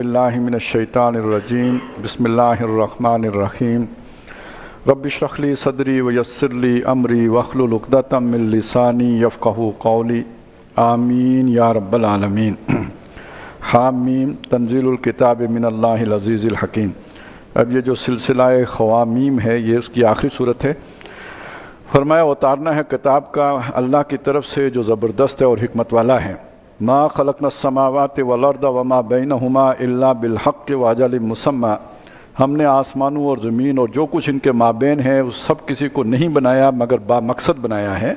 اللہ من الشیطان الرجیم بسم اللہ الرحمن الرحیم رب اشرح لی صدری ویسر لی امری واحلل عقدۃ من لسانی یفقہوا قولی آمین یا رب العالمین۔ حامیم تنزیل الکتاب من اللہ العزیز الحکیم۔ اب یہ جو سلسلہ خوامیم ہے یہ اس کی آخری صورت ہے۔ فرمایا اتارنا ہے کتاب کا اللہ کی طرف سے جو زبردست ہے اور حکمت والا ہے۔ ما خلقنا السماوات والارض وما بینہما الا بالحق واجل مسمى، ہم نے آسمانوں اور زمین اور جو کچھ ان کے مابین ہے اس سب کسی کو نہیں بنایا مگر با مقصد بنایا ہے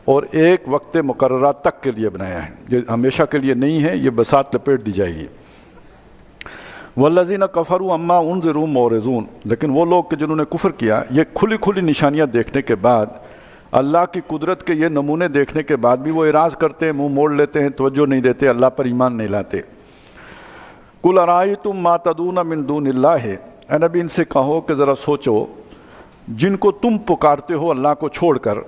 اور ایک وقت مقررہ تک کے لیے بنایا ہے، یہ ہمیشہ کے لیے نہیں ہے، یہ بساط لپیٹ دی جائے گی۔ والذین کفروا عما انذروا معرضون، لیکن وہ لوگ کہ جنہوں نے کفر کیا یہ کھلی کھلی نشانیاں دیکھنے کے بعد، اللہ کی قدرت کے یہ نمونے دیکھنے کے بعد بھی وہ اعراض کرتے ہیں، منہ موڑ لیتے ہیں، توجہ نہیں دیتے، اللہ پر ایمان نہیں لاتے۔ قل ارائیتم ما تدعون من دون اللہ، اے نبی ان سے کہو کہ ذرا سوچو جن کو تم پکارتے ہو اللہ کو چھوڑ کر،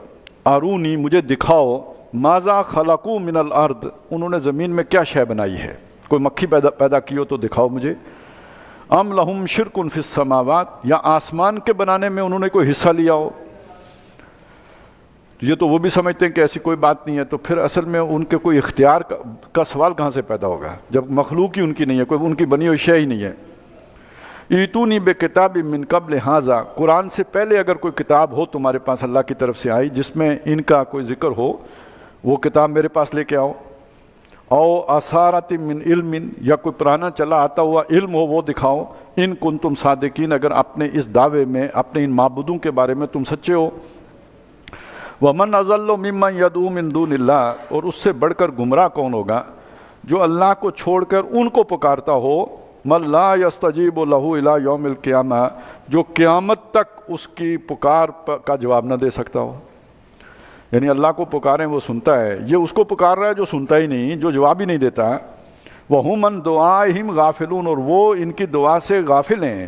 ارونی مجھے دکھاؤ، ماذا خلقوا من الارض، انہوں نے زمین میں کیا شے بنائی ہے، کوئی مکھی پیدا کی ہو تو دکھاؤ مجھے، ام لہم شرک فی السماوات، یا آسمان کے بنانے میں انہوں نے کوئی حصہ لیا ہو۔ یہ تو وہ بھی سمجھتے ہیں کہ ایسی کوئی بات نہیں ہے، تو پھر اصل میں ان کے کوئی اختیار کا سوال کہاں سے پیدا ہوگا جب مخلوق ہی ان کی نہیں ہے، کوئی ان کی بنی ہوئی شے ہی نہیں ہے۔ ایتونی بکتاب من قبل ھذا، قرآن سے پہلے اگر کوئی کتاب ہو تمہارے پاس اللہ کی طرف سے آئی جس میں ان کا کوئی ذکر ہو، وہ کتاب میرے پاس لے کے آؤ۔ او آثارات من علم، یا کوئی پرانا چلا آتا ہوا علم ہو وہ دکھاؤ، ان کنتم صادقین، اگر اپنے اس دعوے میں اپنے ان معبودوں کے بارے میں تم سچے ہو۔ وَمَنْ أَضَلُّ مِمَّنْ يَدْعُو مِن دُونِ اللَّهِ، اور اس سے بڑھ کر گمراہ کون ہوگا جو اللہ کو چھوڑ کر ان کو پکارتا ہو، مَن لَا يَسْتَجِيبُ لَهُ إِلَىٰ يَوْمِ الْقِيَامَةِ، جو قیامت تک اس کی پکار کا جواب نہ دے سکتا ہو۔ یعنی اللہ کو پکاریں وہ سنتا ہے، یہ اس کو پکار رہا ہے جو سنتا ہی نہیں، جو جواب ہی نہیں دیتا۔ وَهُمْ عَن دُعَائِهِمْ غَافِلُونَ، اور وہ ان کی دعا سے غافل ہیں،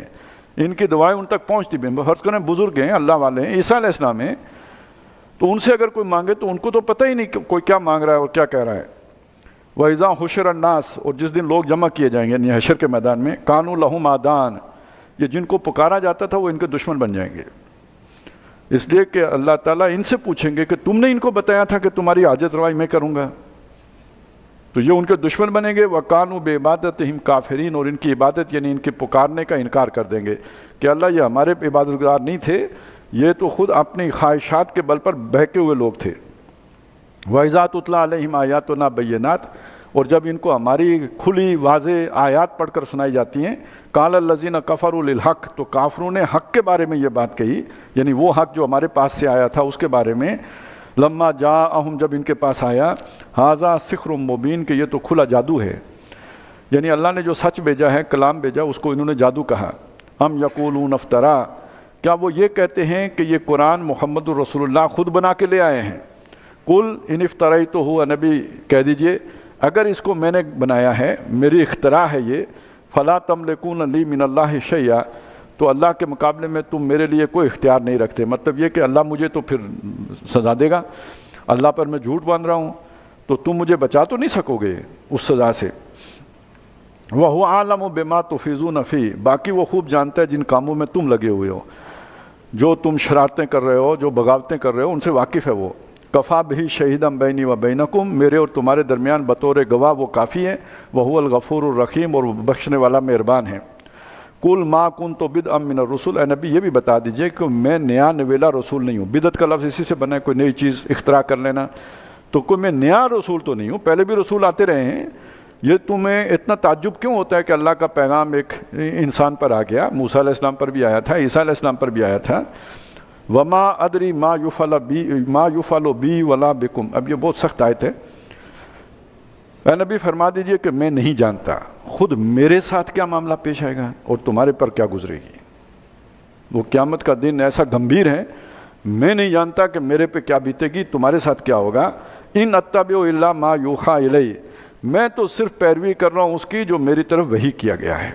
ان کی دعائیں ان تک پہنچتی بھی ہیں۔ فرض کریں بزرگ ہیں، اللہ والے ہیں، عیسیٰ علیہ السلام ہیں، تو ان سے اگر کوئی مانگے تو ان کو تو پتہ ہی نہیں کہ کوئی کیا مانگ رہا ہے اور کیا کہہ رہا ہے۔ وَإِذَا حُشِرَ النَّاسُ، اور جس دن لوگ جمع کیے جائیں گے یعنی حشر کے میدان میں، كَانُوا لَهُمْ أَعْدَاءً، یہ جن کو پکارا جاتا تھا وہ ان کے دشمن بن جائیں گے، اس لیے کہ اللہ تعالیٰ ان سے پوچھیں گے کہ تم نے ان کو بتایا تھا کہ تمہاری حاجت روائی میں کروں گا، تو یہ ان کے دشمن بنیں گے۔ وَكَانُوا بِعِبَادَتِهِمْ كَافِرِينَ، اور ان کی عبادت یعنی ان کے پکارنے کا انکار کر دیں گے کہ اللہ یہ ہمارے عبادت گزار نہیں تھے، یہ تو خود اپنی خواہشات کے بل پر بہکے ہوئے لوگ تھے۔ وَإِذَا تُتْلَىٰ عَلَيْهِمْ آيَاتُنَا بَيِّنَاتٍ، اور جب ان کو ہماری کھلی واضح آیات پڑھ کر سنائی جاتی ہیں، قَالَ الَّذِينَ كَفَرُوا لِلْحَقِّ، تو کافروں نے حق کے بارے میں یہ بات کہی، یعنی وہ حق جو ہمارے پاس سے آیا تھا اس کے بارے میں، لَمَّا جَاءَهُمْ، جب ان کے پاس آیا، هَذَا سِحْرٌ مُبِينٌ، کہ یہ تو کھلا جادو ہے، یعنی اللہ نے جو سچ بھیجا ہے، کلام بھیجا، اس کو انہوں نے جادو کہا۔ أَمْ يَقُولُونَ افْتَرَىٰ، کیا وہ یہ کہتے ہیں کہ یہ قرآن محمد الرسول اللہ خود بنا کے لے آئے ہیں؟ قل ان افتریتہ، نبی کہہ دیجئے اگر اس کو میں نے بنایا ہے، میری اختراع ہے یہ، فلا تملکون لی من اللہ شیئا، تو اللہ کے مقابلے میں تم میرے لیے کوئی اختیار نہیں رکھتے، مطلب یہ کہ اللہ مجھے تو پھر سزا دے گا، اللہ پر میں جھوٹ باندھ رہا ہوں تو تم مجھے بچا تو نہیں سکو گے اس سزا سے۔ وَهُوَ أَعْلَمُ بِمَا تُفِيضُونَ فِيهِ، باقی وہ خوب جانتا ہے جن کاموں میں تم لگے ہوئے ہو، جو تم شرارتیں کر رہے ہو، جو بغاوتیں کر رہے ہو، ان سے واقف ہے وہ۔ کفا بہ شہیدم بینی و بینکم، میرے اور تمہارے درمیان بطور گواہ وہ کافی ہے۔ وہو الغفور الرحیم، اور وہ بخشنے والا مہربان ہے۔ قل ما کنت بدعا من الرسل، اے نبی یہ بھی بتا دیجئے کہ میں نیا نویلا رسول نہیں ہوں۔ بدعت کا لفظ اسی سے بنا ہے، کوئی نئی چیز اختراع کر لینا، تو کوئی میں نیا رسول تو نہیں ہوں، پہلے بھی رسول آتے رہے ہیں، یہ تمہیں اتنا تعجب کیوں ہوتا ہے کہ اللہ کا پیغام ایک انسان پر آ گیا؟ موسیٰ علیہ السلام پر بھی آیا تھا، عیسیٰ علیہ السلام پر بھی آیا تھا۔ وما ادری ما یفعل بی ولا بکم، اب یہ بہت سخت آیت ہے، اے نبی فرما دیجئے کہ میں نہیں جانتا خود میرے ساتھ کیا معاملہ پیش آئے گا اور تمہارے پر کیا گزرے گی۔ وہ قیامت کا دن ایسا گمبھیر ہے، میں نہیں جانتا کہ میرے پہ کیا بیتے گی، تمہارے ساتھ کیا ہوگا۔ ان اتبع الا ما یوحى الی، میں تو صرف پیروی کر رہا ہوں اس کی جو میری طرف وحی کیا گیا ہے،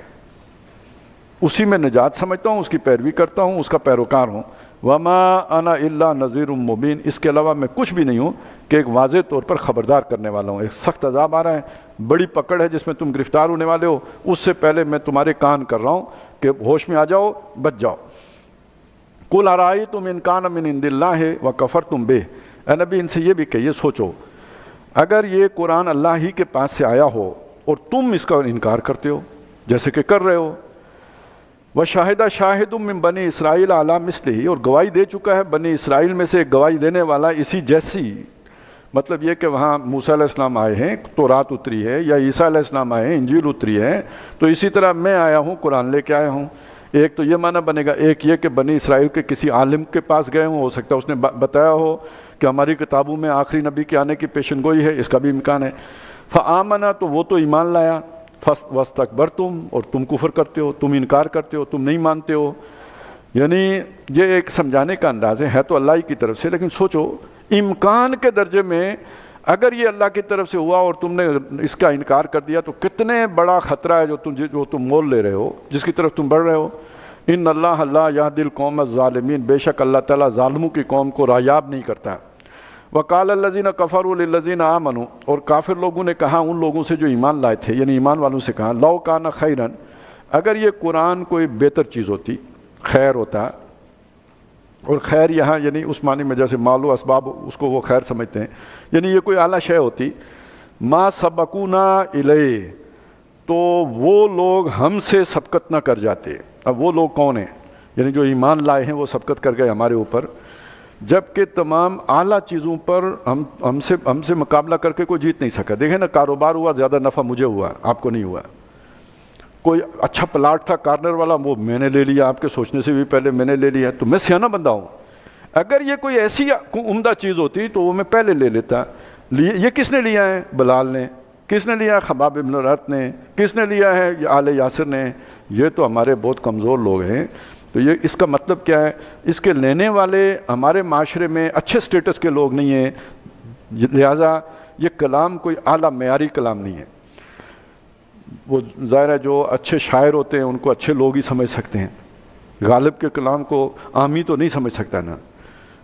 اسی میں نجات سمجھتا ہوں، اس کی پیروی کرتا ہوں، اس کا پیروکار ہوں۔ وما انا الا نذیر مبین، اس کے علاوہ میں کچھ بھی نہیں ہوں کہ ایک واضح طور پر خبردار کرنے والا ہوں۔ ایک سخت عذاب آ رہا ہے، بڑی پکڑ ہے جس میں تم گرفتار ہونے والے ہو، اس سے پہلے میں تمہارے کان کر رہا ہوں کہ ہوش میں آ جاؤ، بچ جاؤ۔ قل ارأیتم ان کان من عند اللہ وکفرتم بہ، اے نبی ان سے یہ بھی کہیے، سوچو اگر یہ قرآن اللہ ہی کے پاس سے آیا ہو اور تم اس کا انکار کرتے ہو جیسے کہ کر رہے ہو، وشاہدہ شاہد من بنی اسرائیل علی مثلہ، اور گواہی دے چکا ہے بنی اسرائیل میں سے ایک گواہی دینے والا اسی جیسی، مطلب یہ کہ وہاں موسیٰ علیہ السلام آئے ہیں، تورات اتری ہے، یا عیسیٰ علیہ السلام آئے ہیں، انجیل اتری ہے، تو اسی طرح میں آیا ہوں، قرآن لے کے آیا ہوں۔ ایک تو یہ معنی بنے گا، ایک یہ کہ بنی اسرائیل کے کسی عالم کے پاس گئے ہوں، ہو سکتا ہے اس نے بتایا ہو کہ ہماری کتابوں میں آخری نبی کے آنے کی پیشن گوئی ہے، اس کا بھی امکان ہے۔ فآمنا، تو وہ تو ایمان لایا، واستکبرتم، اور تم کفر کرتے ہو، تم انکار کرتے ہو، تم نہیں مانتے ہو۔ یعنی یہ ایک سمجھانے کا انداز ہے تو اللہ ہی کی طرف سے، لیکن سوچو امکان کے درجے میں اگر یہ اللہ کی طرف سے ہوا اور تم نے اس کا انکار کر دیا تو کتنے بڑا خطرہ ہے جو تم مول لے رہے ہو، جس کی طرف تم بڑھ رہے ہو۔ ان اللہ لا یہدی القوم الظالمین، بے شک اللہ تعالیٰ ظالموں کی قوم کو رایاب نہیں کرتا۔ وقال الذین کفروا للذین آمنوا، اور کافر لوگوں نے کہا ان لوگوں سے جو ایمان لائے تھے، یعنی ایمان والوں سے کہا، لو کان خیرا، اگر یہ قرآن کوئی بہتر چیز ہوتی، خیر ہوتا، اور خیر یہاں یعنی اس معنی میں جیسے مال و اسباب اس کو وہ خیر سمجھتے ہیں، یعنی یہ کوئی اعلیٰ شے ہوتی، ما سبقونا الیہ، تو وہ لوگ ہم سے سبقت نہ کر جاتے۔ اب وہ لوگ کون ہیں؟ یعنی جو ایمان لائے ہیں وہ سبقت کر گئے ہمارے اوپر، جبکہ تمام اعلیٰ چیزوں پر ہم سے مقابلہ کر کے کوئی جیت نہیں سکا۔ دیکھیں نا، کاروبار ہوا، زیادہ نفع مجھے ہوا، آپ کو نہیں ہوا۔ کوئی اچھا پلاٹ تھا کارنر والا، وہ میں نے لے لیا، آپ کے سوچنے سے بھی پہلے میں نے لے لیا، تو میں سیانہ بندہ ہوں۔ اگر یہ کوئی ایسی عمدہ چیز ہوتی تو وہ میں پہلے لے لیتا۔ یہ کس نے لیا ہے؟ بلال نے۔ کس نے لیا ہے؟ خباب بن الارت نے۔ کس نے لیا ہے؟ آل یاسر نے۔ یہ تو ہمارے بہت کمزور لوگ ہیں۔ تو یہ اس کا مطلب کیا ہے؟ اس کے لینے والے ہمارے معاشرے میں اچھے سٹیٹس کے لوگ نہیں ہیں، لہٰذا یہ کلام کوئی اعلیٰ معیاری کلام نہیں ہے۔ وہ ظاہر ہے جو اچھے شاعر ہوتے ہیں ان کو اچھے لوگ ہی سمجھ سکتے ہیں، غالب کے کلام کو عامی تو نہیں سمجھ سکتا نا،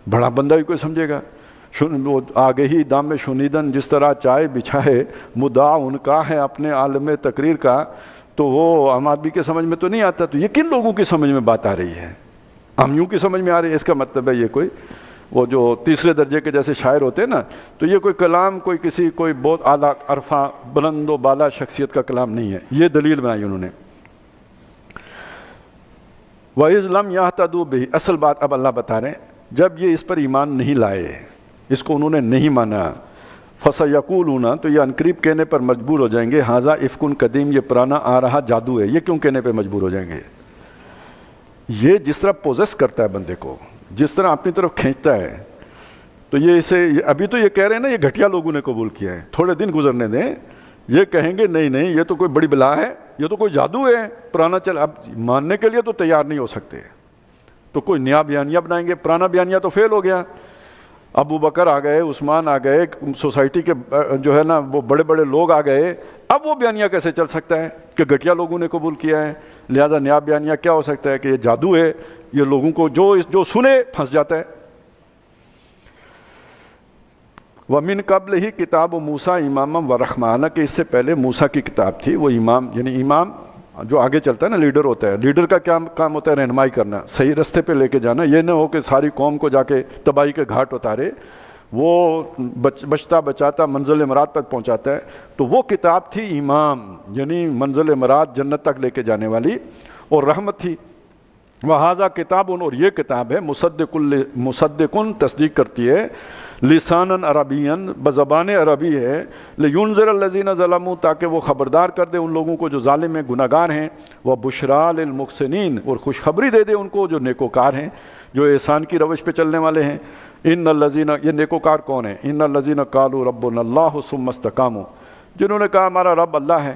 بڑا بندہ ہی کوئی سمجھے گا۔ وہ آگے ہی دام میں شنیدن، جس طرح چائے بچھائے مدعا ان کا ہے اپنے عالم تقریر کا، تو وہ عام آدمی کے سمجھ میں تو نہیں آتا، تو یہ کن لوگوں کی سمجھ میں بات آ رہی ہے؟ عامیوں کی سمجھ میں آ رہی ہے۔ اس کا مطلب ہے یہ کوئی وہ جو تیسرے درجے کے جیسے شاعر ہوتے ہیں نا، تو یہ کوئی کلام کوئی بہت اعلیٰ عرفہ بلند و بالا شخصیت کا کلام نہیں ہے۔ یہ دلیل بنائی انہوں نے۔ وَإِذْ لَمْ يَهْتَدُوا بِهِ، اصل بات اب اللہ بتا رہے ہیں، جب یہ اس پر ایمان نہیں لائے، اس کو انہوں نے نہیں مانا، فَسَيَقُولُونَ، تو یہ عنقریب کہنے پر مجبور ہو جائیں گے، ہَذَا إِفْكٌ قدیم، یہ پرانا آ رہا جادو ہے۔ یہ کیوں کہنے پہ مجبور ہو جائیں گے؟ یہ جس طرح پوزیس کرتا ہے بندے کو، جس طرح اپنی طرف کھینچتا ہے، تو یہ اسے ابھی تو یہ کہہ رہے ہیں نا یہ گھٹیا لوگوں نے قبول کیا ہے، تھوڑے دن گزرنے دیں، یہ کہیں گے نہیں یہ تو کوئی بڑی بلا ہے، یہ تو کوئی جادو ہے پرانا، چل اب ماننے کے لیے تو تیار نہیں ہو سکتے، تو کوئی نیا بیانیہ بنائیں گے، پرانا بیانیہ تو فیل ہو گیا۔ ابو بکر آ گئے، عثمان آ گئے، سوسائٹی کے جو ہے نا وہ بڑے بڑے لوگ آ گئے، اب وہ بیانیہ کیسے چل سکتا ہے کہ گھٹیا لوگوں نے قبول کیا ہے؟ لہذا نیا بیانیہ کیا ہو سکتا ہے کہ یہ جادو ہے، یہ لوگوں کو جو سنے پھنس جاتا ہے۔ وَمِن قبل ہی کتاب موسیٰ اماما ورحمٰن، کہ اس سے پہلے موسیٰ کی کتاب تھی، وہ امام یعنی امام جو آگے چلتا ہے نا، لیڈر ہوتا ہے، لیڈر کا کیا کام ہوتا ہے؟ رہنمائی کرنا، صحیح رستے پہ لے کے جانا، یہ نہ ہو کہ ساری قوم کو جا کے تباہی کے گھاٹ اتارے، وہ بچتا بچاتا منزل مراد تک پہنچاتا ہے۔ تو وہ کتاب تھی امام، یعنی منزل مراد جنت تک لے کے جانے والی، اور رحمت تھی۔ وَهَذَا کتاب، اور یہ کتاب ہے مصدقن، تصدیق کرتی ہے، لسانً عربیًا، بزبان عربی ہے، لِيُنذِرَ الَّذِينَ ظَلَمُوا، تاکہ وہ خبردار کر دے ان لوگوں کو جو ظالم ہیں، گناہ گار ہیں، وَبُشْرَىٰ لِلْمُحْسِنِينَ، اور خوشخبری دے دے ان کو جو نیکوکار ہیں، جو احسان کی روش پہ چلنے والے ہیں۔ ان الذین، یہ نیکوکار کون ہیں؟ ان الذین قالوا ربنا اللہ ثم استقاموا، جنہوں نے کہا ہمارا رب اللہ ہے،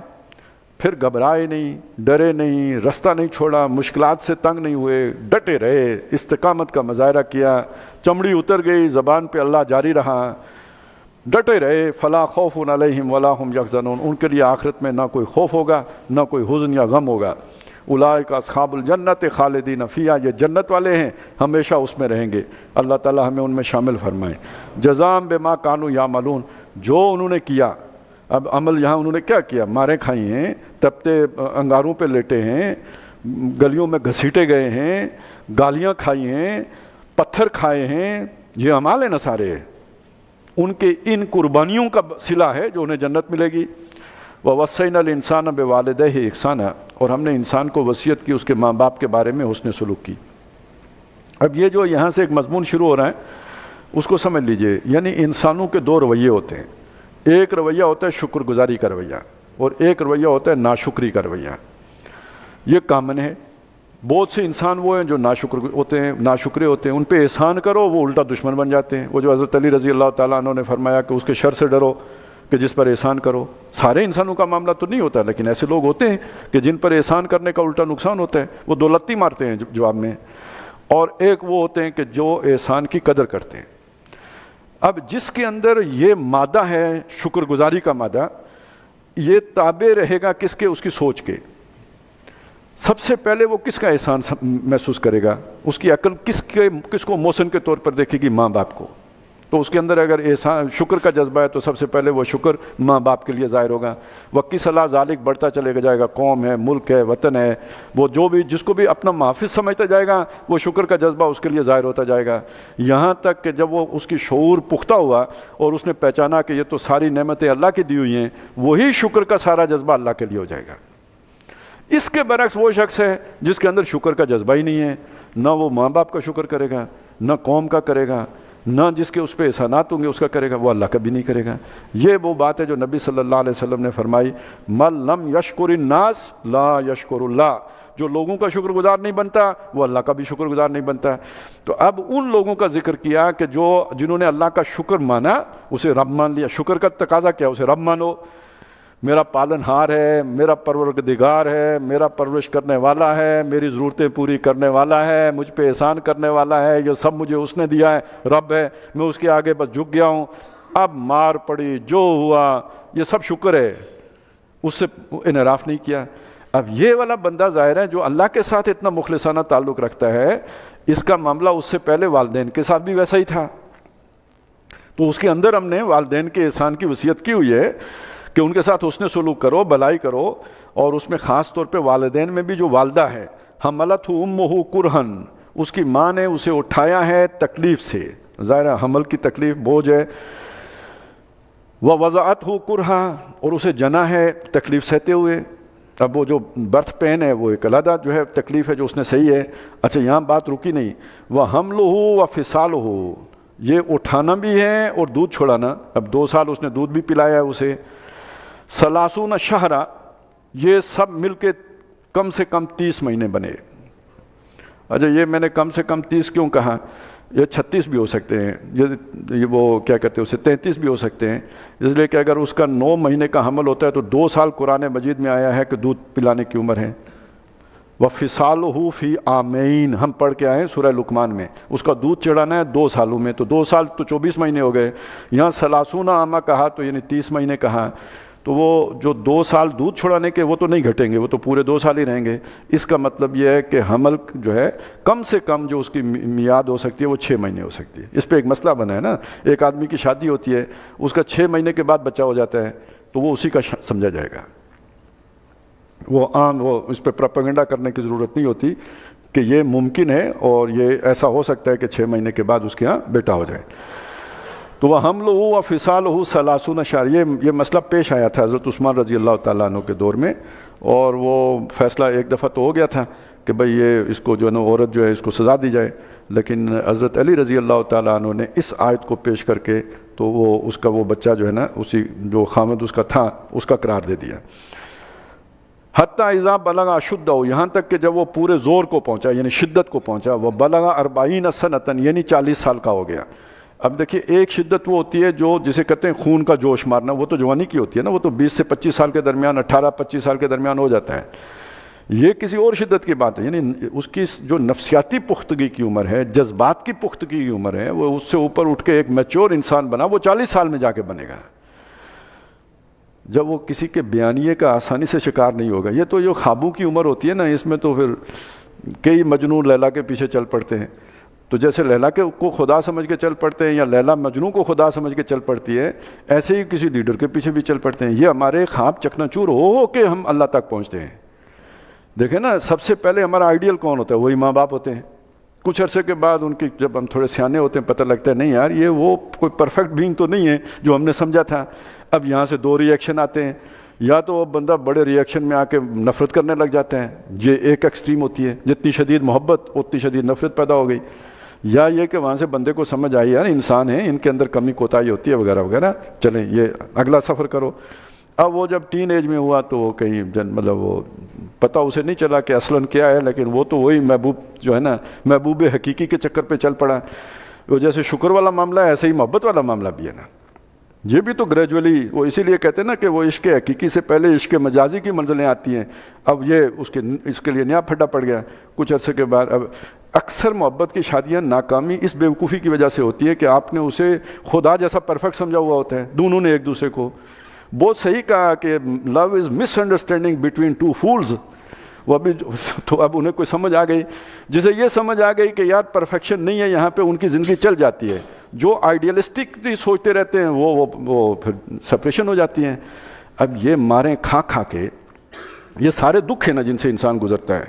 پھر گھبرائے نہیں، ڈرے نہیں، رستہ نہیں چھوڑا، مشکلات سے تنگ نہیں ہوئے، ڈٹے رہے، استقامت کا مظاہرہ کیا، چمڑی اتر گئی، زبان پہ اللہ جاری رہا، ڈٹے رہے، فلا خوف علیہم ولا هم یحزنون، ان کے لیے آخرت میں نہ کوئی خوف ہوگا، نہ کوئی حزن یا غم ہوگا۔ اولئک اصحاب الجنت خالدین فیہا، یہ جنت والے ہیں، ہمیشہ اس میں رہیں گے۔ اللہ تعالی ہمیں ان میں شامل فرمائے۔ جزاء بما کانوا یعملون، جو انہوں نے کیا۔ اب عمل یہاں انہوں نے کیا کیا؟ مارے کھائی ہیں، تپتے انگاروں پہ لیٹے ہیں، گلیوں میں گھسیٹے گئے ہیں، گالیاں کھائی ہیں، پتھر کھائے ہیں، یہ اعمال ہیں نا سارے، ان کے ان قربانیوں کا صلہ ہے جو انہیں جنت ملے گی۔ وَوَصَّيْنَا الْإِنسَانَ بِوَالِدَيْهِ إِحْسَانًا، اور ہم نے انسان کو وصیت کی اس کے ماں باپ کے بارے میں حسن سلوک کی۔ اب یہ جو یہاں سے ایک مضمون شروع ہو رہا ہے اس کو سمجھ لیجئے، یعنی انسانوں کے دو رویے ہوتے ہیں، ایک رویہ ہوتا ہے شکر گزاری کا رویہ اور ایک رویہ ہوتا ہے ناشکری کا رویہ۔ یہ کامن ہے، بہت سے انسان وہ ہیں جو ناشکر ہوتے ہیں، ناشکرے ہوتے ہیں، ان پہ احسان کرو وہ الٹا دشمن بن جاتے ہیں۔ وہ جو حضرت علی رضی اللہ تعالیٰ عنہ نے فرمایا کہ اس کے شر سے ڈرو کہ جس پر احسان کرو۔ سارے انسانوں کا معاملہ تو نہیں ہوتا، لیکن ایسے لوگ ہوتے ہیں کہ جن پر احسان کرنے کا الٹا نقصان ہوتا ہے، وہ دو لتی مارتے ہیں جواب میں۔ اور ایک وہ ہوتے ہیں کہ جو احسان کی قدر کرتے ہیں۔ اب جس کے اندر یہ مادہ ہے شکر گزاری کا مادہ، یہ تابع رہے گا کس کے؟ اس کی سوچ کے۔ سب سے پہلے وہ کس کا احسان محسوس کرے گا؟ اس کی عقل کس کو محسن کے طور پر دیکھے گی؟ ماں باپ کو۔ تو اس کے اندر اگر احسان شکر کا جذبہ ہے تو سب سے پہلے وہ شکر ماں باپ کے لیے ظاہر ہوگا۔ وقی صلاح ذالک بڑھتا چلے جائے گا، قوم ہے، ملک ہے، وطن ہے، وہ جو بھی جس کو بھی اپنا محافظ سمجھتا جائے گا وہ شکر کا جذبہ اس کے لیے ظاہر ہوتا جائے گا، یہاں تک کہ جب وہ اس کی شعور پختہ ہوا اور اس نے پہچانا کہ یہ تو ساری نعمتیں اللہ کی دی ہوئی ہیں، وہی شکر کا سارا جذبہ اللہ کے لیے ہو جائے گا۔ اس کے برعکس وہ شخص ہے جس کے اندر شکر کا جذبہ ہی نہیں ہے، نہ وہ ماں باپ کا شکر کرے گا، نہ قوم کا کرے گا، نہ جس کے اس پہ احسانات ہوں گے اس کا کرے گا، وہ اللہ کا بھی نہیں کرے گا۔ یہ وہ بات ہے جو نبی صلی اللہ علیہ وسلم نے فرمائی، من لم یشکر الناس لا یشکر اللہ، جو لوگوں کا شکر گزار نہیں بنتا وہ اللہ کا بھی شکر گزار نہیں بنتا۔ تو اب ان لوگوں کا ذکر کیا کہ جنہوں نے اللہ کا شکر مانا، اسے رب مان لیا۔ شکر کا تقاضا کیا؟ اسے رب مانو، میرا پالن ہار ہے، میرا پروردگار ہے، میرا پرورش کرنے والا ہے، میری ضرورتیں پوری کرنے والا ہے، مجھ پہ احسان کرنے والا ہے، یہ سب مجھے اس نے دیا ہے، رب ہے، میں اس کے آگے بس جھک گیا ہوں۔ اب مار پڑی، جو ہوا، یہ سب شکر ہے، اس سے انحراف نہیں کیا۔ اب یہ والا بندہ ظاہر ہے جو اللہ کے ساتھ اتنا مخلصانہ تعلق رکھتا ہے، اس کا معاملہ اس سے پہلے والدین کے ساتھ بھی ویسا ہی تھا۔ تو اس کے اندر ہم نے والدین کے احسان کی وصیت کی ہوئی ہے کہ ان کے ساتھ حسن سلوک کرو، بھلائی کرو، اور اس میں خاص طور پہ والدین میں بھی جو والدہ ہے، حملتہ امہ کرہن، اس کی ماں نے اسے اٹھایا ہے تکلیف سے، ظاہر حمل کی تکلیف، بوجھ ہے، ووضعتہ کرہا، اور اسے جنا ہے تکلیف سہتے ہوئے۔ اب وہ جو برتھ پین ہے وہ ایک علیحدہ جو ہے تکلیف ہے جو اس نے صحیح ہے۔ اچھا یہاں بات رکی نہیں، وحملہ وفصالہ، یہ اٹھانا بھی ہے اور دودھ چھڑانا۔ اب 2 سال اس نے دودھ بھی پلایا ہے اسے، 30 شہرا، یہ سب مل کے کم سے کم 30 مہینے بنے۔ اچھا یہ میں نے کم سے کم 30 کیوں کہا؟ یہ 36 بھی ہو سکتے ہیں، یہ وہ کیا کہتے ہیں اسے 33 بھی ہو سکتے ہیں، اس لیے کہ اگر اس کا 9 مہینے کا حمل ہوتا ہے تو 2 سال قرآن مجید میں آیا ہے کہ دودھ پلانے کی عمر ہے۔ وَفِصَالُهُ فِي عَامَيْنِ، ہم پڑھ کے آئے سورہ لقمان میں، اس کا دودھ چڑھانا ہے 2 سالوں میں، تو 2 سال تو 24 مہینے ہو گئے، یہاں 30 عامہ کہا تو یعنی 30 مہینے کہا، تو وہ جو 2 سال دودھ چھڑانے کے وہ تو نہیں گھٹیں گے، وہ تو پورے 2 سال ہی رہیں گے۔ اس کا مطلب یہ ہے کہ حمل جو ہے کم سے کم جو اس کی میعاد ہو سکتی ہے وہ 6 مہینے ہو سکتی ہے۔ اس پہ ایک مسئلہ بنا ہے نا، ایک آدمی کی شادی ہوتی ہے، اس کا 6 مہینے کے بعد بچہ ہو جاتا ہے تو وہ اسی کا سمجھا جائے گا، وہ عام، وہ اس پہ پروپیگنڈا کرنے کی ضرورت نہیں ہوتی کہ یہ ممکن ہے اور یہ ایسا ہو سکتا ہے کہ 6 مہینے کے بعد اس کے ہاں بیٹا ہو جائے۔ تو وہ حملہ و فصالہ 30 شہر، یہ مسئلہ پیش آیا تھا حضرت عثمان رضی اللہ تعالیٰ عنہ کے دور میں، اور وہ فیصلہ ایک دفعہ تو ہو گیا تھا کہ بھئی یہ اس کو جو ہے نا عورت جو ہے اس کو سزا دی جائے، لیکن حضرت علی رضی اللہ تعالیٰ عنہ نے اس آیت کو پیش کر کے تو وہ اس کا وہ بچہ جو ہے نا اسی جو خامد اس کا تھا اس کا قرار دے دیا۔ حتیٰ اذا بلغ اشدہ، یہاں تک کہ جب وہ پورے زور کو پہنچا یعنی شدت کو پہنچا، وہ بلغ 40 سنۃ، یعنی 40 سال کا ہو گیا۔ اب دیکھیے ایک شدت وہ ہوتی ہے جو جسے کہتے ہیں خون کا جوش مارنا، وہ تو جوانی کی ہوتی ہے نا، وہ تو 20 سے 25 سال کے درمیان، 18-25 سال کے درمیان ہو جاتا ہے۔ یہ کسی اور شدت کی بات ہے، یعنی اس کی جو نفسیاتی پختگی کی عمر ہے، جذبات کی پختگی کی عمر ہے، وہ اس سے اوپر اٹھ کے ایک میچور انسان بنا، وہ 40 سال میں جا کے بنے گا۔ جب وہ کسی کے بیانیے کا آسانی سے شکار نہیں ہوگا. یہ تو جو خوابوں کی عمر ہوتی ہے نا، اس میں تو پھر کئی مجنون لیلا کے پیچھے چل پڑتے ہیں. تو جیسے لیلا کو خدا سمجھ کے چل پڑتے ہیں یا لیلا مجنون کو خدا سمجھ کے چل پڑتی ہے، ایسے ہی کسی لیڈر کے پیچھے بھی چل پڑتے ہیں. یہ ہمارے خواب چکنا چور ہو کے ہم اللہ تک پہنچتے ہیں. دیکھیں نا، سب سے پہلے ہمارا آئیڈیل کون ہوتا ہے؟ وہی ماں باپ ہوتے ہیں. کچھ عرصے کے بعد ان کی جب ہم تھوڑے سیانے ہوتے ہیں پتہ لگتا ہے نہیں یار یہ وہ کوئی پرفیکٹ بینگ تو نہیں ہے جو ہم نے سمجھا تھا. اب یہاں سے دو ری ایکشن آتے ہیں، یا تو وہ بندہ بڑے ری ایکشن میں آ کے نفرت کرنے لگ جاتا ہے، یہ ایک ایکسٹریم ہوتی ہے، جتنی شدید محبت اتنی شدید نفرت پیدا ہو گئی. یا یہ کہ وہاں سے بندے کو سمجھ آئی یار انسان ہیں، ان کے اندر کمی کوتاہی ہوتی ہے وغیرہ وغیرہ، چلیں یہ اگلا سفر کرو. اب وہ جب ٹین ایج میں ہوا تو وہ کہیں مطلب وہ پتہ اسے نہیں چلا کہ اصلاً کیا ہے، لیکن وہ تو وہی محبوب جو ہے نا، محبوب حقیقی کے چکر پہ چل پڑا. وہ جیسے شکر والا معاملہ ہے ایسے ہی محبت والا معاملہ بھی ہے نا. یہ بھی تو گریجولی، وہ اسی لیے کہتے ہیں نا کہ وہ عشق حقیقی سے پہلے عشق مجازی کی منزلیں آتی ہیں. اب یہ اس کے لیے نیا پھڈا پڑ گیا کچھ عرصے کے بعد. اب اکثر محبت کی شادیاں ناکامی اس بیوقوفی کی وجہ سے ہوتی ہے کہ آپ نے اسے خدا جیسا پرفیکٹ سمجھا ہوا ہوتا ہے. دونوں نے ایک دوسرے کو بہت صحیح کہا کہ لو از مس انڈرسٹینڈنگ بٹوین ٹو فولز. وہ ابھی تو اب انہیں کوئی سمجھ آ گئی، جسے یہ سمجھ آ گئی کہ یار پرفیکشن نہیں ہے یہاں پہ، ان کی زندگی چل جاتی ہے. جو آئیڈیلسٹکلی سوچتے رہتے ہیں وہ پھر سپریشن ہو جاتی ہیں. اب یہ ماریں کھا کھا کے یہ سارے دکھ ہیں نا جن سے انسان گزرتا ہے،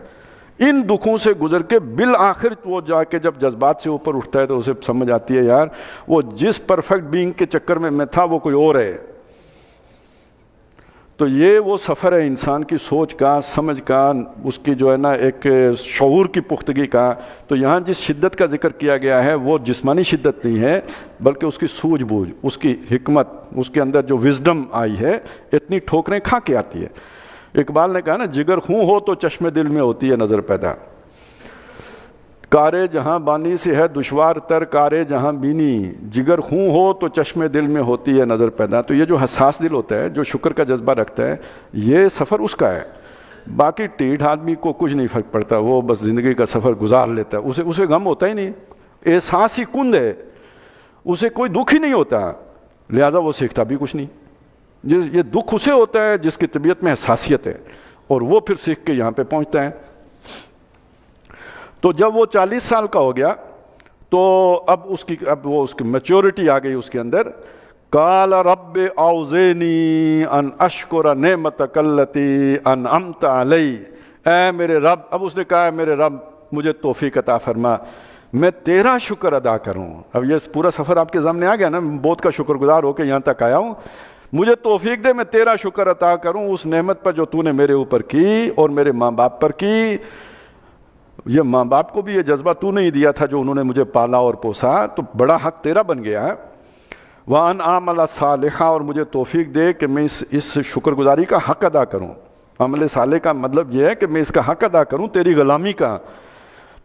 ان دکھوں سے گزر کے بالآخر وہ جا کے جب جذبات سے اوپر اٹھتا ہے تو اسے سمجھ آتی ہے یار وہ جس پرفیکٹ بینگ کے چکر میں تھا وہ کوئی اور ہے. تو یہ وہ سفر ہے انسان کی سوچ کا، سمجھ کا، اس کی جو ہے نا ایک شعور کی پختگی کا. تو یہاں جس شدت کا ذکر کیا گیا ہے وہ جسمانی شدت نہیں ہے، بلکہ اس کی سوجھ بوجھ، اس کی حکمت، اس کے اندر جو وزڈم آئی ہے، اتنی ٹھوکریں کھا کے آتی ہے. اقبال نے کہا نا جگر خوں ہو تو چشم دل میں ہوتی ہے نظر پیدا. کارے جہاں بانی سے ہے دشوار تر کارے جہاں بینی، جگر خوں ہو تو چشم دل میں ہوتی ہے نظر پیدا. تو یہ جو حساس دل ہوتا ہے، جو شکر کا جذبہ رکھتا ہے، یہ سفر اس کا ہے. باقی ٹیڑھ آدمی کو کچھ نہیں فرق پڑتا، وہ بس زندگی کا سفر گزار لیتا ہے، اسے غم ہوتا ہی نہیں، احساس ہی کند ہے، اسے کوئی دکھ ہی نہیں ہوتا، لہذا وہ سیکھتا بھی کچھ نہیں. یہ دکھ اسے ہوتا ہے جس کی طبیعت میں حساسیت ہے، اور وہ پھر سیکھ کے یہاں پہ پہنچتا ہے. تو جب وہ 40 سال کا ہو گیا تو اب اس کی میچورٹی آ گئی اس کے اندر. قال رب اوزینی ان اشکر نعمتک التی انعمت علی، اے میرے رب، اب اس نے کہا ہے میرے رب مجھے توفیق عطا فرما میں تیرا شکر ادا کروں. اب یہ پورا سفر آپ کے سامنے آ گیا نا، بہت کا شکر گزار ہو کے یہاں تک آیا ہوں. مجھے توفیق دے میں تیرا شکر عطا کروں اس نعمت پر جو تو نے میرے اوپر کی اور میرے ماں باپ پر کی. یہ ماں باپ کو بھی یہ جذبہ تو نہیں دیا تھا جو انہوں نے مجھے پالا اور پوسا، تو بڑا حق تیرا بن گیا ہے. وَأَنْ أَعْمَلَ صَالِحًا، اور مجھے توفیق دے کہ میں اس شکر گزاری کا حق ادا کروں. عمل صالح کا مطلب یہ ہے کہ میں اس کا حق ادا کروں تیری غلامی کا،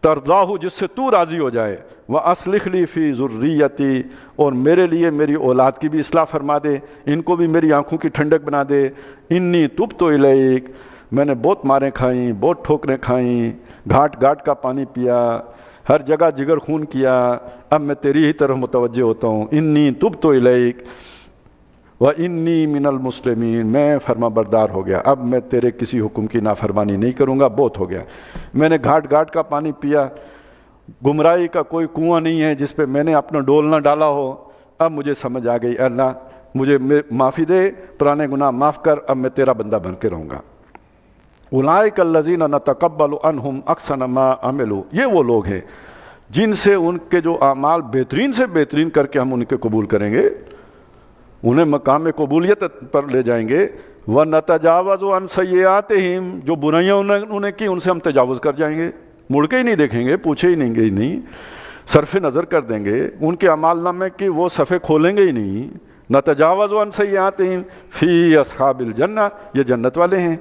ترضاہ جس سے تو راضی ہو جائے. وَأَصْلِحْ لِي فِي ذُرِّيَّتِي، اور میرے لیے میری اولاد کی بھی اصلاح فرما دے، ان کو بھی میری آنکھوں کی ٹھنڈک بنا دے. انی تبت الیک، میں نے بہت ماریں کھائیں، بہت ٹھوکریں کھائیں، گھاٹ گھاٹ کا پانی پیا، ہر جگہ جگر خون کیا، اب میں تیری ہی طرف متوجہ ہوتا ہوں. انی تبت الیک وانی من المسلمین، میں فرما بردار ہو گیا، اب میں تیرے کسی حکم کی نافرمانی نہیں کروں گا، بہت ہو گیا. میں نے گھاٹ گھاٹ کا پانی پیا، گمراہی کا کوئی کنواں نہیں ہے جس پہ میں نے اپنا ڈول نہ ڈالا ہو. اب مجھے سمجھ آ گئی، اللہ مجھے معافی دے، پرانے گناہ معاف کر، اب میں تیرا بندہ بن کے رہوں گا. اولئک الذین نتقبل عنہم احسن ما عملوا، یہ وہ لوگ ہیں جن سے ان کے جو اعمال بہترین سے بہترین کر کے ہم ان کے قبول کریں گے، انہیں مقام قبولیت پر لے جائیں گے. وَنَتَجَاوَزُ عَنْ سَيِّئَاتِهِمْ، جو برائیاں انہوں نے کی ان سے ہم تجاوز کر جائیں گے، مڑ کے ہی نہیں دیکھیں گے، پوچھے ہی نہیں، صرف نظر کر دیں گے. ان کے اعمال نامے کی وہ صفحے کھولیں گے ہی نہیں. نَتَجَاوَزُ عَنْ سَيِّئَاتِهِمْ فِي أَصْحَابِ الْجَنَّةِ، یہ جنت والے ہیں.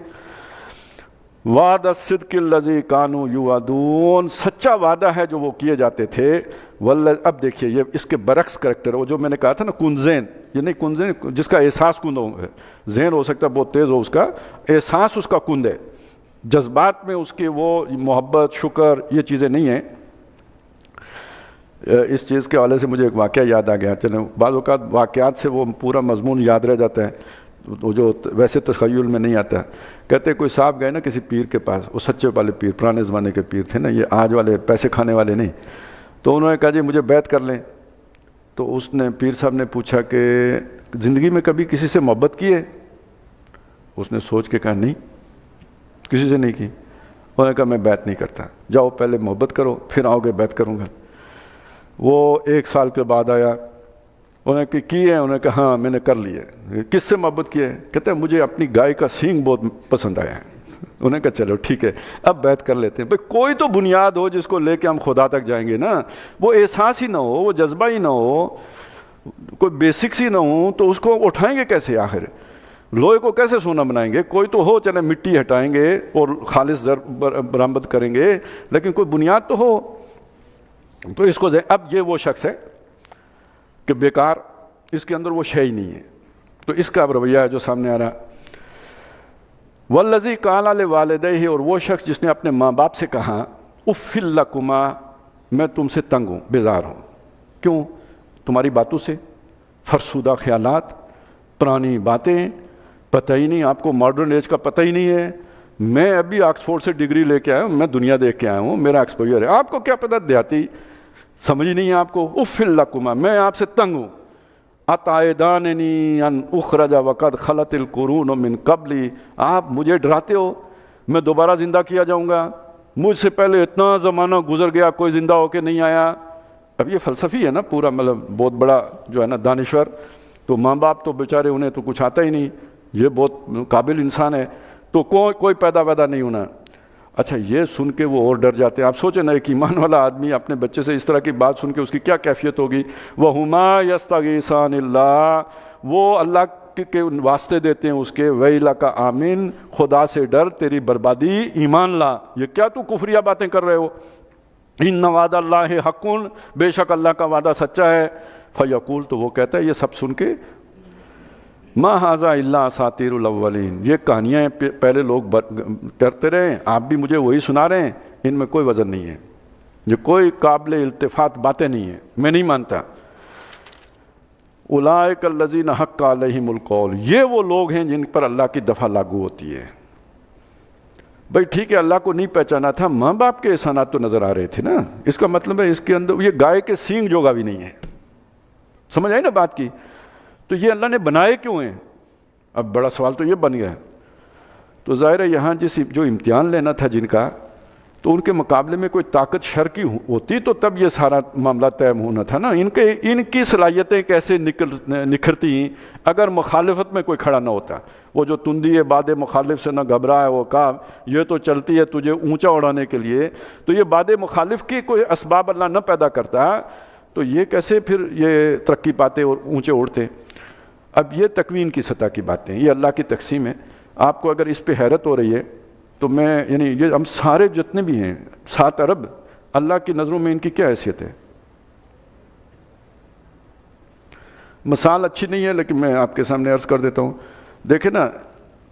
وعد الصدق الذی کانوا یوعدون، سچا وعدہ ہے جو وہ کیے جاتے تھے. اب دیکھیے یہ اس کے برعکس کریکٹر، وہ جو میں نے کہا تھا نا کنزین، یہ نہیں کنزین جس کا احساس کند ہو، ذہن ہو سکتا ہے بہت تیز ہو، اس کا احساس اس کا کند ہے، جذبات میں اس کے وہ محبت شکر یہ چیزیں نہیں ہیں. اس چیز کے حوالے سے مجھے ایک واقعہ یاد آ گیا. چلیں بعض اوقات واقعات سے وہ پورا مضمون یاد رہ جاتا ہے. وہ جو ویسے تخیل میں نہیں آتا. کہتے کوئی صاحب گئے نا کسی پیر کے پاس, وہ سچے والے پیر, پرانے زمانے کے پیر تھے نا, یہ آج والے پیسے کھانے والے نہیں. تو انہوں نے کہا جی مجھے بیعت کر لیں. تو اس نے پیر صاحب نے پوچھا کہ زندگی میں کبھی کسی سے محبت کی ہے؟ اس نے سوچ کے کہا نہیں, کسی سے نہیں کی. انہوں نے کہا میں بیعت نہیں کرتا, جاؤ پہلے محبت کرو پھر آؤ گے بیعت کروں گا. وہ 1 سال کے بعد آیا, انہوں نے کی ہے؟ انہوں نے کہا ہاں میں نے کر لی ہے. کس سے محبت کی ہے؟ کہتے ہیں مجھے اپنی گائے کا سینگ بہت پسند آیا ہے. انہوں نے کہا چلو ٹھیک ہے اب بیعت کر لیتے ہیں. بھائی کوئی تو بنیاد ہو جس کو لے کے ہم خدا تک جائیں گے نا, وہ احساس ہی نہ ہو, وہ جذبہ ہی نہ ہو, کوئی بیسکس ہی نہ ہو, تو اس کو اٹھائیں گے کیسے؟ آخر لوہے کو کیسے سونا بنائیں گے؟ کوئی تو ہو, چلے مٹی ہٹائیں گے اور خالص زر برآمد کریں گے, لیکن کوئی بنیاد تو ہو. تو اس کو اب یہ وہ شخص ہے کہ بیکار, اس کے اندر وہ شے ہی نہیں ہے. تو اس کا اب رویہ ہے جو سامنے آ رہا. والذی قال لوالدیہ, اور وہ شخص جس نے اپنے ماں باپ سے کہا اف لکما, میں تم سے تنگ ہوں, بیزار ہوں. کیوں؟ تمہاری باتوں سے, فرسودہ خیالات, پرانی باتیں, پتہ ہی نہیں آپ کو, ماڈرن ایج کا پتہ ہی نہیں ہے. میں ابھی آکسفورڈ سے ڈگری لے کے آیا ہوں, میں دنیا دیکھ کے آیا ہوں, میرا ایکسپوجر ہے. آپ کو کیا پتہ دیہاتی, سمجھ ہی نہیں ہے آپ کو. اف لکما, میں آپ سے تنگ ہوں. اتعداننی ان اخرج وقد خلت القرون من قبلی, آپ مجھے ڈراتے ہو میں دوبارہ زندہ کیا جاؤں گا, مجھ سے پہلے اتنا زمانہ گزر گیا کوئی زندہ ہو کے نہیں آیا. اب یہ فلسفی ہے نا پورا, مطلب بہت بڑا جو ہے نا دانشور. تو ماں باپ تو بیچارے انہیں تو کچھ آتا ہی نہیں, یہ بہت قابل انسان ہے, تو کوئی پیدا نہیں ہونا. اچھا یہ سن کے وہ اور ڈر جاتے ہیں. آپ سوچیں نا ایک ایمان والا آدمی اپنے بچے سے اس طرح کی بات سن کے اس کی کیا کیفیت ہوگی. وَهُمَا يَسْتَغِيثَانِ اللَّهِ, وہ اللہ کے واسطے دیتے ہیں اس کے, وَيْلَكَ آمین, خدا سے ڈر, تیری بربادی, ایمان لا. یہ کیا تو کفریہ باتیں کر رہے ہو. اِنَّ وَعْدَ اللَّهِ حَقٌّ, بے شک اللہ کا وعدہ سچا ہے. فَيَقُول, تو وہ کہتا ہے یہ سب سن کے, ما ھذا الا اساطیر الاولین, یہ کہانیاں پہلے لوگ کرتے رہے, آپ بھی مجھے وہی سنا رہے ہیں, ان میں کوئی وزن نہیں ہے, یہ کوئی قابل التفات باتیں نہیں ہیں, میں نہیں مانتا. اولئک الذین حق علیہم القول, یہ وہ لوگ ہیں جن پر اللہ کی دفعہ لاگو ہوتی ہے. بھائی ٹھیک ہے اللہ کو نہیں پہچانا تھا, ماں باپ کے احسانات تو نظر آ رہے تھے نا. اس کا مطلب ہے اس کے اندر یہ گائے کے سینگ جوگا بھی نہیں ہے. سمجھ آئی نا بات کی. تو یہ اللہ نے بنائے کیوں ہیں؟ اب بڑا سوال تو یہ بن گیا. تو ظاہر ہے یہاں جو امتحان لینا تھا جن کا, تو ان کے مقابلے میں کوئی طاقت شر کی ہوتی تو تب یہ سارا معاملہ طے ہونا تھا نا. ان کی صلاحیتیں کیسے نکھرتی اگر مخالفت میں کوئی کھڑا نہ ہوتا. وہ جو تندی ہے باد مخالف سے نہ گھبرا ہے, وہ کہا یہ تو چلتی ہے تجھے اونچا اڑانے کے لیے, تو یہ باد مخالف کی کوئی اسباب اللہ نہ پیدا کرتا, تو یہ کیسے پھر یہ ترقی پاتے اور اونچے اڑتے. اب یہ تکوین کی سطح کی باتیں, یہ اللہ کی تقسیم ہے. آپ کو اگر اس پہ حیرت ہو رہی ہے تو میں یعنی یہ ہم سارے جتنے بھی ہیں 7 ارب, اللہ کی نظروں میں ان کی کیا حیثیت ہے؟ مثال اچھی نہیں ہے لیکن میں آپ کے سامنے عرض کر دیتا ہوں. دیکھیں نا,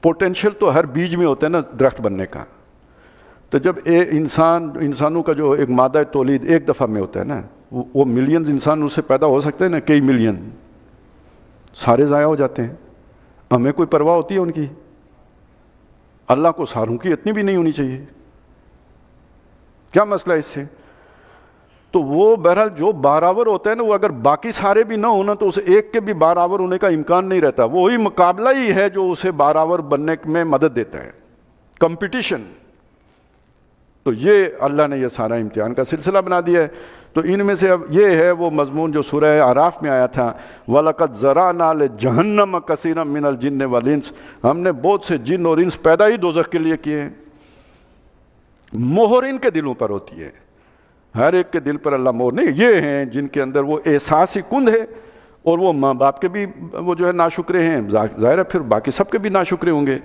پوٹینشیل تو ہر بیج میں ہوتا ہے نا درخت بننے کا. تو جب انسانوں کا جو ایک مادہ تولید ایک دفعہ میں ہوتا ہے نا, وہ ملینز انسان اس سے پیدا ہو سکتے ہیں نا, کئی ملین, سارے ضائع ہو جاتے ہیں. ہمیں کوئی پرواہ ہوتی ہے ان کی؟ اللہ کو ساروں کی اتنی بھی نہیں ہونی چاہیے. کیا مسئلہ اس سے؟ تو وہ بہرحال جو برابر ہوتا ہے نا, وہ اگر باقی سارے بھی نہ ہونا تو اسے ایک کے بھی برابر ہونے کا امکان نہیں رہتا. وہی مقابلہ ہی ہے جو اسے برابر بننے میں مدد دیتا ہے, کمپٹیشن. تو یہ اللہ نے یہ سارا امتحان کا سلسلہ بنا دیا ہے. تو ان میں سے اب یہ ہے وہ مضمون جو سورہ اعراف میں آیا تھا, وَلَقَدْ زَرَعْنَا لِجَهَنَّمَ كَثِيرًا مِنَ الْجِنِّ وَالْإِنسِ, ہم نے بہت سے جن اور انس پیدا ہی دوزخ کے لیے کیے ہیں. مہر ان کے دلوں پر ہوتی ہے, ہر ایک کے دل پر اللہ مہر نہیں. یہ ہیں جن کے اندر وہ احساسی کند ہے, اور وہ ماں باپ کے بھی وہ جو ہے ناشکرے ہیں, ظاہر ہے پھر باقی سب کے بھی ناشکرے ہوں گے.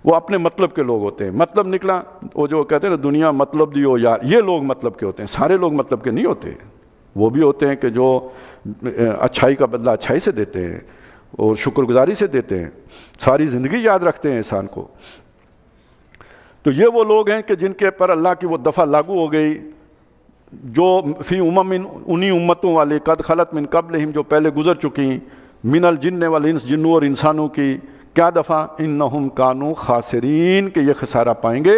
وہ اپنے مطلب کے لوگ ہوتے ہیں. مطلب نکلا, وہ جو کہتے ہیں نا دنیا مطلب دیو یار, یہ لوگ مطلب کے ہوتے ہیں. سارے لوگ مطلب کے نہیں ہوتے. وہ بھی ہوتے ہیں کہ جو اچھائی کا بدلہ اچھائی سے دیتے ہیں اور شکر گزاری سے دیتے ہیں, ساری زندگی یاد رکھتے ہیں انسان کو. تو یہ وہ لوگ ہیں کہ جن کے پر اللہ کی وہ دفعہ لاگو ہو گئی, جو فی انہی امتوں والے, قد خلت من قبلہم, جو پہلے گزر چکی, من الجن والانس, جنوں اور انسانوں کی, کیا دفعہ انہم کانوا خاسرین کہ یہ خسارہ پائیں گے،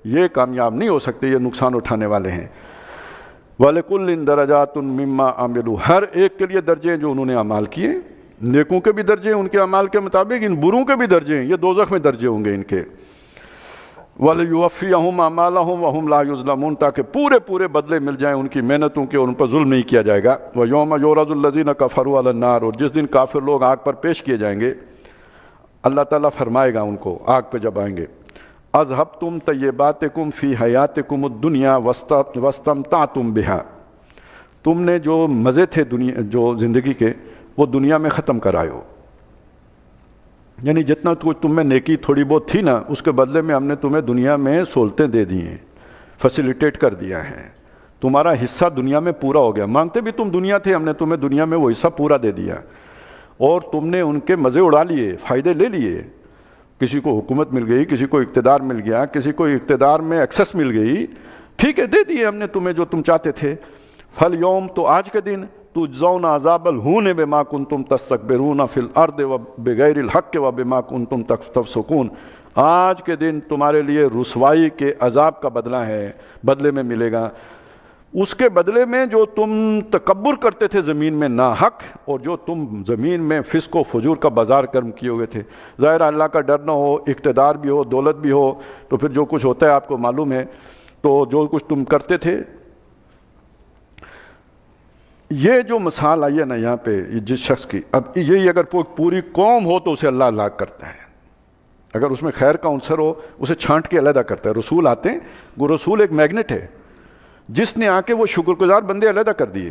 یہ کامیاب نہیں ہو سکتے، یہ نقصان اٹھانے والے ہیں۔ وَلِكُلٍّ دَرَجَاتٌ مِّمَّا عَمِلُوا، ہر ایک کے لیے درجے ہیں جو انہوں نے اعمال کیے، نیکوں کے بھی درجے ہیں ان کے اعمال کے مطابق، ان بروں کے بھی درجے ہیں، یہ دوزخ میں درجے ہوں گے ان کے۔ وَلِيُوَفِّيَهُمْ أَعْمَالَهُمْ وَهُمْ لَا يُظْلَمُونَ، تاکہ پورے پورے بدلے مل جائیں ان کی محنتوں کے اور ان پر ظلم نہیں کیا جائے گا۔ وَيَوْمَ يُعْرَضُ الَّذِينَ كَفَرُوا عَلَى النَّارِ، اور جس دن کافر لوگ آگ پر پیش کیے جائیں گے، اللہ تعالیٰ فرمائے گا ان کو آگ پہ جب آئیں گے، اذهبتم طیباتکم فی حیاتکم الدنیا واستمتعتم بها، تم نے جو مزے تھے دنیا جو زندگی کے وہ دنیا میں ختم کر آئے ہو، یعنی جتنا کچھ تم میں نیکی تھوڑی بہت تھی نا، اس کے بدلے میں ہم نے تمہیں دنیا میں سہولتیں دے دی ہیں، فیسیلیٹیٹ کر دیا ہے، تمہارا حصہ دنیا میں پورا ہو گیا، مانگتے بھی تم دنیا تھے، ہم نے تمہیں دنیا میں وہ حصہ پورا دے دیا، اور تم نے ان کے مزے اڑا لیے، فائدے لے لیے، کسی کو حکومت مل گئی، کسی کو اقتدار مل گیا، کسی کو اقتدار میں ایکسس مل گئی، ٹھیک ہے دے دیے ہم نے تمہیں جو تم چاہتے تھے۔ فَالْيَوْمَ، تو آج کے دن، تُجْزَوْنَ عَذَابَ الْهُونِ بِمَا كُنْتُمْ تَسْتَكْبِرُونَ فِي الْأَرْضِ بِغَيْرِ الْحَقِّ وَبِمَا كُنْتُمْ تَفْسُقُونَ، آج کے دن تمہارے لیے رسوائی کے عذاب کا بدلہ ہے، بدلے میں ملے گا، اس کے بدلے میں جو تم تکبر کرتے تھے زمین میں ناحق، اور جو تم زمین میں فسق و فجور کا بازار کرم کیے ہوئے تھے۔ ظاہر اللہ کا ڈر نہ ہو، اقتدار بھی ہو، دولت بھی ہو، تو پھر جو کچھ ہوتا ہے آپ کو معلوم ہے، تو جو کچھ تم کرتے تھے، یہ جو مثال آئی ہے نا یہاں پہ جس شخص کی، اب یہی اگر پوری قوم ہو تو اسے اللہ ہلاک کرتا ہے، اگر اس میں خیر کا عنصر ہو اسے چھانٹ کے علیحدہ کرتا ہے۔ رسول آتے ہیں، وہ رسول ایک میگنیٹ ہے، جس نے آ کے وہ شکر گزار بندے علیحدہ کر دیے،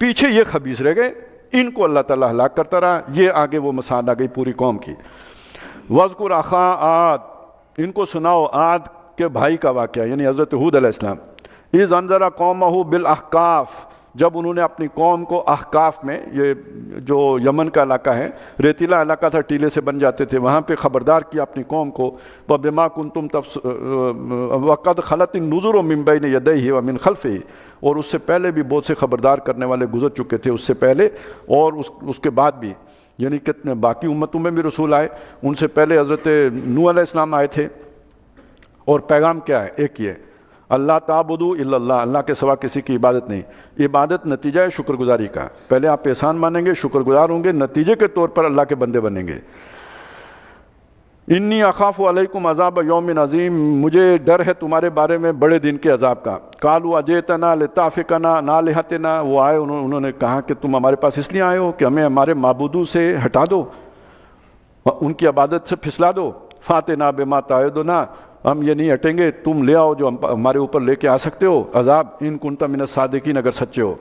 پیچھے یہ خبیث رہ گئے، ان کو اللہ تعالیٰ ہلاک کرتا رہا، یہ آگے وہ مثال آ گئی پوری قوم کی۔ وَاذْكُرْ أَخَا عَادٍ، ان کو سناؤ عاد کے بھائی کا واقعہ، یعنی حضرت ہود علیہ السلام۔ اِذْ أَنذَرَ قَوْمَهُ بِالْأَحْقَافِ، جب انہوں نے اپنی قوم کو احقاف میں، یہ جو یمن کا علاقہ ہے، ریتیلا علاقہ تھا، ٹیلے سے بن جاتے تھے، وہاں پہ خبردار کیا اپنی قوم کو، وَبِمَا كُنْتُمْ وَقَدْ خَلَتِ النُّذُرُ مِنْ بَيْنِ يَدَيْهِ وَمِنْ خَلْفِهِ، اور اس سے پہلے بھی بہت سے خبردار کرنے والے گزر چکے تھے اس سے پہلے اور اس کے بعد بھی، یعنی کتنے باقی امتوں میں بھی رسول آئے، ان سے پہلے حضرت نوح علیہ السلام آئے تھے، اور پیغام کیا ہے؟ ایک یہ اللہ تعبدوا الا اللہ، اللہ کے سوا کسی کی عبادت نہیں۔ عبادت نتیجہ ہے شکر گزاری کا، پہلے آپ احسان مانیں گے، شکر گزار ہوں گے، نتیجے کے طور پر اللہ کے بندے بنیں گے۔ انی اخاف علیکم عذاب یوم عظیم، مجھے ڈر ہے تمہارے بارے میں بڑے دن کے عذاب کا۔ قالوا اجئتنا لتعفکنا عن آلہتنا، وہ آئے انہوں نے کہا کہ تم ہمارے پاس اس لیے آئے ہو کہ ہمیں ہمارے معبودوں سے ہٹا دو، ان کی عبادت سے پھسلا دو۔ فاتنا بما تعدنا، ہم یہ نہیں ہٹیں گے، تم لے آؤ جو ہمارے اوپر لے کے آ سکتے ہو عذاب، ان کنت من الصادقین، اگر سچے ہو۔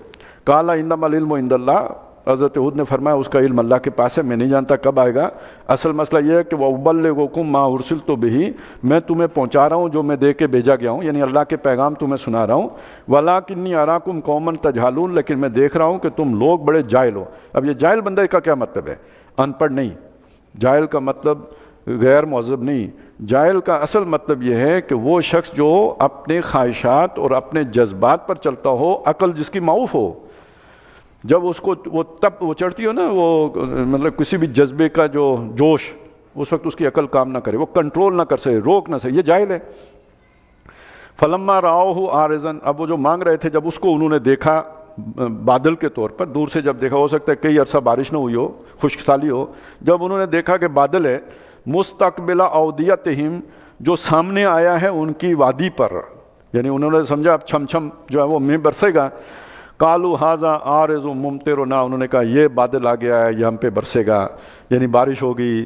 قال انما العلم عند اللہ، حضرت ہود نے فرمایا اس کا علم اللہ کے پاس ہے، میں نہیں جانتا کب آئے گا۔ اصل مسئلہ یہ ہے کہ وَأُبَلِّغُكُم مَّا أُرْسِلْتُ بِهِ، میں تمہیں پہنچا رہا ہوں جو میں دے کے بھیجا گیا ہوں، یعنی اللہ کے پیغام تمہیں سنا رہا ہوں۔ وَلَٰكِنِّي أَرَاكُمْ قَوْمًا تَجْهَلُونَ، لیکن میں دیکھ رہا ہوں کہ تم لوگ بڑے جاہل ہو۔ اب یہ جاہل بندے کا کیا مطلب ہے؟ ان پڑھ نہیں، جاہل کا مطلب غیر مہذب نہیں، جاہل کا اصل مطلب یہ ہے کہ وہ شخص جو اپنے خواہشات اور اپنے جذبات پر چلتا ہو، عقل جس کی معاف ہو، جب اس کو وہ چڑھتی ہو نا، وہ مطلب کسی بھی جذبے کا جو جوش، اس وقت اس کی عقل کام نہ کرے، وہ کنٹرول نہ کر سکے، روک نہ سکے، یہ جاہل ہے۔ فلما رأوہ عارضا، اب وہ جو مانگ رہے تھے، جب اس کو انہوں نے دیکھا بادل کے طور پر، دور سے جب دیکھا، ہو سکتا ہے کئی عرصہ بارش نہ ہوئی ہو، خشک سالی ہو، جب انہوں نے دیکھا کہ بادل ہے، مستقبل اودیتہم، جو سامنے آیا ہے ان کی وادی پر، یعنی انہوں نے سمجھا اب چھم چھم جو ہے وہ میں برسے گا۔ قالوا ھذا عارض ممطرنا، انہوں نے کہا یہ بادل آ گیا ہے، یہ ہم پہ برسے گا، یعنی بارش ہوگی،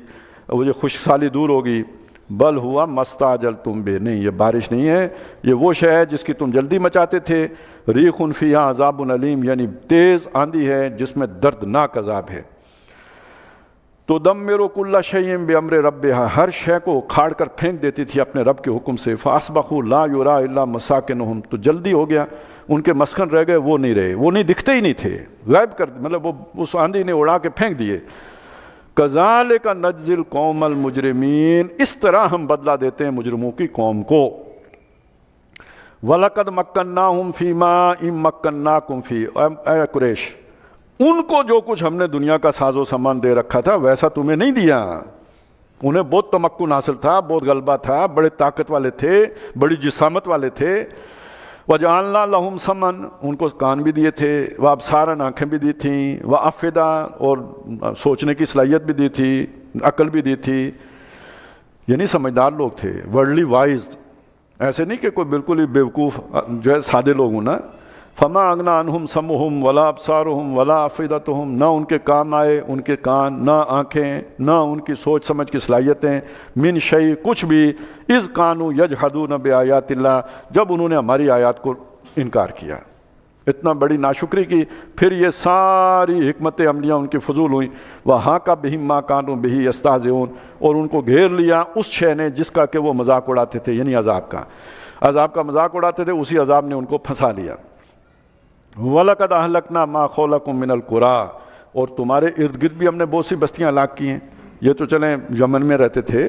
وہ جو خشک سالی دور ہوگی۔ بل ہوا مستعجلتم بہ، نہیں یہ بارش نہیں ہے، یہ وہ شے ہے جس کی تم جلدی مچاتے تھے۔ ریح فیہا عذاب علیم، یعنی تیز آندھی ہے جس میں دردناک عذاب ہے۔ تدمر کل شیء بامر ربھا، ہر شے کو کھاڑ کر پھینک دیتی تھی اپنے رب کے حکم سے۔ فاصبحوا لا یرا الا مساکنہم، تو جلدی ہو گیا، ان کے مسکن رہ گئے، وہ نہیں رہے، وہ نہیں دکھتے ہی نہیں تھے، غائب کر، مطلب وہ اس آندھی نے اڑا کے پھینک دیے۔ کذالک نجزی القوم المجرمین، اس طرح ہم بدلہ دیتے ہیں مجرموں کی قوم کو۔ وَلَقَدْ مَكَّنَّاهُمْ فِي مَاءٍ مَّكَّنَّاكُمْ فِيهِ، اے قریش، ان کو جو کچھ ہم نے دنیا کا ساز و سامان دے رکھا تھا ویسا تمہیں نہیں دیا، انہیں بہت تمکن حاصل تھا، بہت غلبہ تھا، بڑے طاقت والے تھے، بڑی جسامت والے تھے۔ وَجَعَلْنَا لَهُمْ سَمْعًا، ان کو کان بھی دیے تھے، وَأَبْصَارًا، آنکھیں بھی دی تھیں، وَأَفْئِدَةً، اور سوچنے کی صلاحیت بھی دی تھی، عقل بھی دی تھی، یعنی سمجھدار لوگ تھے، ورلڈلی وائز، ایسے نہیں کہ کوئی بالکل ہی بیوقوف جو ہے سادے لوگ ہوں نا۔ فما اغنى عنہم سمعہم ولا ابصارہم ولا افئدتہم، نہ ان کے کام آئے، ان کے کان، نہ آنکھیں، نہ ان کی سوچ سمجھ کی صلاحیتیں، من شیء، کچھ بھی، اذ کانوا یجحدون بآیات اللہ، جب انہوں نے ہماری آیات کو انکار کیا، اتنا بڑی ناشکری کی، پھر یہ ساری حکمت عملیاں ان کی فضول ہوئیں۔ وَحَاقَ بِهِم مَّا كَانُوا بِهِ يَسْتَهْزِئُونَ، اور ان کو گھیر لیا اس شے نے جس کا کہ وہ مذاق اڑاتے تھے، یعنی عذاب کا مذاق اڑاتے تھے، اسی عذاب نے ان کو پھنسا لیا۔ وَلَقَدْ أَهْلَكْنَا مَا خَوْلَكُم مِّنَ الْقُرَىٰ، اور تمہارے ارد گرد بھی ہم نے بہت سی بستیاں ہلاک کی ہیں۔ یہ تو چلیں یمن میں رہتے تھے،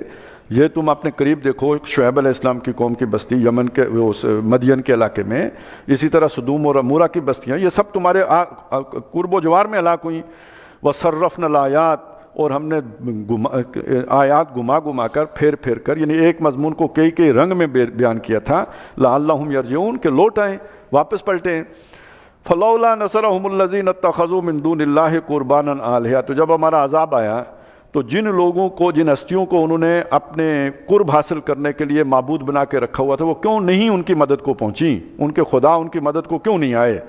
یہ تم اپنے قریب دیکھو، شعیب علیہ السلام کی قوم کی بستی یمن کے مدین کے علاقے میں، اسی طرح سدوم اور عمورہ کی بستیاں، یہ سب تمہارے قرب و جوار میں ہلاک ہوئیں۔ وَصَرَّفْنَا الْآيَاتِ، اور ہم نے آیات گما کر، پھیر کر، یعنی ایک مضمون کو کئی رنگ میں بیان کیا تھا، لَعَلَّهُمْ يَرْجِعُونَ، کہ لوٹ آئیں، واپس پلٹیں۔ فَلَوْلَا نَصَرَهُمُ الَّذِينَ اتَّخَذُوا مِن دُونِ اللَّهِ قُرْبَانًا آلِهَةً، تو جب ہمارا عذاب آیا تو جن لوگوں کو، جن ہستیوں کو انہوں نے اپنے قرب حاصل کرنے کے لیے معبود بنا کے رکھا ہوا تھا، وہ کیوں نہیں ان کی مدد کو پہنچی، ان کے خدا ان کی مدد کو کیوں نہیں آئے؟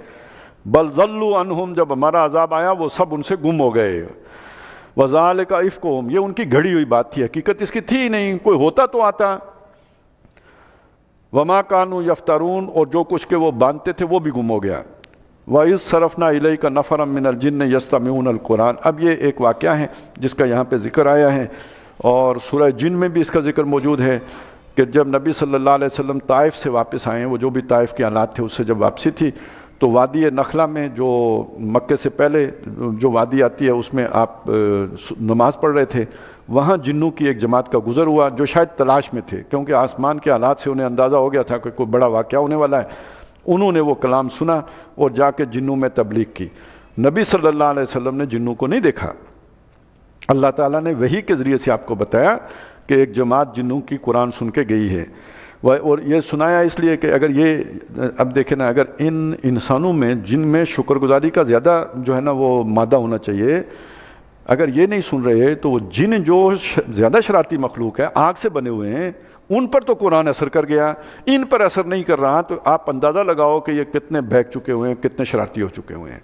بل ضلوا عنہم، جب ہمارا عذاب آیا وہ سب ان سے گم ہو گئے۔ وذالک افکہم، یہ ان کی گھڑی ہوئی بات تھی، حقیقت اس کی تھی ہی نہیں، کوئی ہوتا تو آتا۔ وما کانوا یفترون، اور جو کچھ کہ وہ باندھتے تھے وہ بھی گم ہو گیا۔ وَإِذْ صَرَفْنَا إِلَيْكَ نَفَرًا مِّنَ الْجِنِّ يَسْتَمِعُونَ الْقُرْآنَ، اب یہ ایک واقعہ ہے جس کا یہاں پہ ذکر آیا ہے، اور سورہ جن میں بھی اس کا ذکر موجود ہے کہ جب نبی صلی اللہ علیہ وسلم طائف سے واپس آئے ہیں، وہ جو بھی طائف کے حالات تھے اس سے جب واپسی تھی، تو وادی نخلہ میں، جو مکے سے پہلے جو وادی آتی ہے، اس میں آپ نماز پڑھ رہے تھے، وہاں جنوں کی ایک جماعت کا گزر ہوا جو شاید تلاش میں تھے، کیونکہ آسمان کے حالات سے انہیں اندازہ ہو گیا تھا کہ کوئی بڑا واقعہ ہونے والا ہے۔ انہوں نے وہ کلام سنا اور جا کے جنوں میں تبلیغ کی۔ نبی صلی اللہ علیہ وسلم نے جنوں کو نہیں دیکھا، اللہ تعالیٰ نے وحی کے ذریعے سے آپ کو بتایا کہ ایک جماعت جنوں کی قرآن سن کے گئی ہے، اور یہ سنایا اس لیے کہ اگر یہ، اب دیکھیں نا، اگر ان انسانوں میں جن میں شکر گزاری کا زیادہ جو ہے نا وہ مادہ ہونا چاہیے، اگر یہ نہیں سن رہے تو وہ جن جو زیادہ شرارتی مخلوق ہے، آگ سے بنے ہوئے ہیں، ان پر تو قرآن اثر کر گیا، ان پر اثر نہیں کر رہا، تو آپ اندازہ لگاؤ کہ یہ کتنے بہک چکے ہوئے ہیں، کتنے شرارتی ہو چکے ہوئے ہیں۔